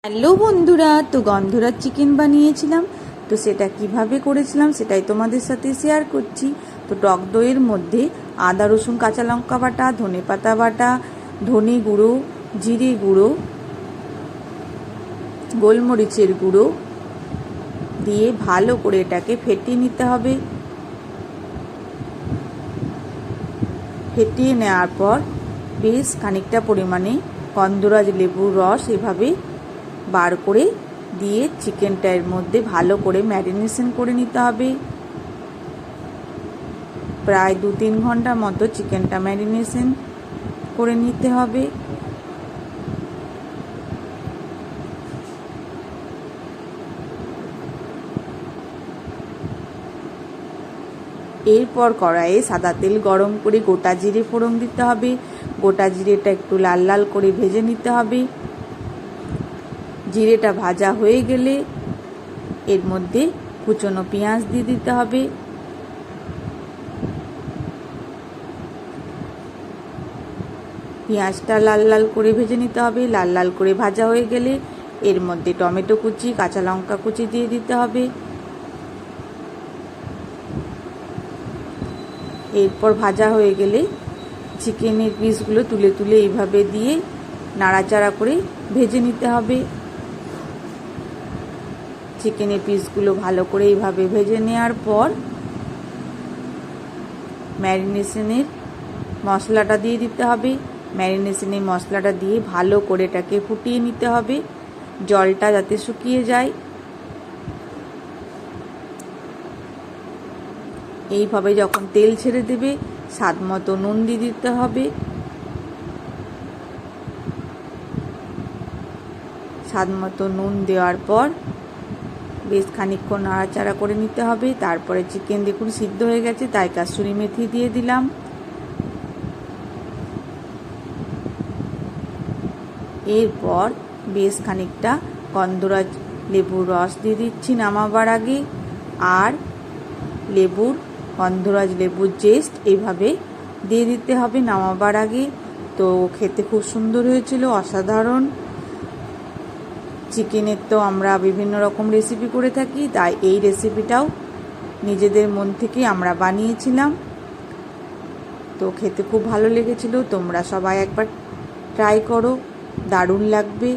Hello বন্ধুরা, তো গন্ধরাজ chicken বানিয়েছিলাম। তো সেটা কিভাবে করেছিলাম সেটাই তোমাদের সাথে শেয়ার করছি। তো টক দইয়ের মধ্যে আদা রসুন কাঁচা লঙ্কা বাটা, ধনেপাতা বাটা, ধনে গুঁড়ো, জিরে গুঁড়ো, গোলমরিচের গুঁড়ো দিয়ে ভালো করে এটাকে ফেটিয়ে নিতে হবে। ফেটিয়ে নেওয়ার পর বেশ খানিকটা পরিমাণে গন্ধরাজ লেবুর রস এভাবে বার করে দিয়ে চিকেনটা এর মধ্যে ভালো করে ম্যারিনেশন করে নিতে হবে। প্রায় 2-3 ঘন্টা মতো চিকেনটা ম্যারিনেশন করে নিতে হবে। এরপর কড়াইয়ে সাদা তেল গরম করে গোটা জিরে ফোড়ন দিতে হবে। গোটা জিরেটা একটু লাল লাল করে ভেজে নিতে হবে। জিরেটা ভাজা হয়ে গেলে এর মধ্যে কুচনো পেঁয়াজ দিয়ে দিতে হবে। পেঁয়াজটা লাল লাল করে ভেজে নিতে হবে। লাল লাল করে ভাজা হয়ে গেলে এর মধ্যে টমেটো কুচি, কাঁচা লঙ্কা কুচি দিয়ে দিতে হবে। এরপর ভাজা হয়ে গেলে চিকেনের পিসগুলো তুলে তুলে এইভাবে দিয়ে নাড়াচাড়া করে ভেজে নিতে হবে। চিকেনের পিসগুলো ভালো করে এইভাবে ভেজে নেওয়ার পর ম্যারিনেশনের মশলাটা দিয়ে দিতে হবে। ম্যারিনেশনের মশলাটা দিয়ে ভালো করে এটাকে ফুটিয়ে নিতে হবে, জলটা যাতে শুকিয়ে যায়। এইভাবে যখন তেল ছেড়ে দেবে স্বাদ মতো নুন দিয়ে দিতে হবে। স্বাদ মতো নুন দেওয়ার পর বেশ খানিকক্ষণ নাড়াচাড়া করে নিতে হবে। তারপরে চিকেন দেখুন সিদ্ধ হয়ে গেছে, তাই কাসুরি মেথি দিয়ে দিলাম। এরপর বেশ খানিকটা গন্ধরাজ লেবুর রস দিয়ে দিচ্ছি নামাবার আগে, আর গন্ধরাজ লেবুর জেস্ট এইভাবে দিয়ে দিতে হবে নামাবার আগে। তো খেতে খুব সুন্দর হয়েছিল, অসাধারণ। চিকেনের তো আমরা বিভিন্ন রকম রেসিপি করে থাকি, তাই এই রেসিপিটাও নিজেদের মন থেকে আমরা বানিয়েছিলাম। তো খেতে খুব ভালো লেগেছিল। তোমরা সবাই একবার ট্রাই করো, দারুণ লাগবে।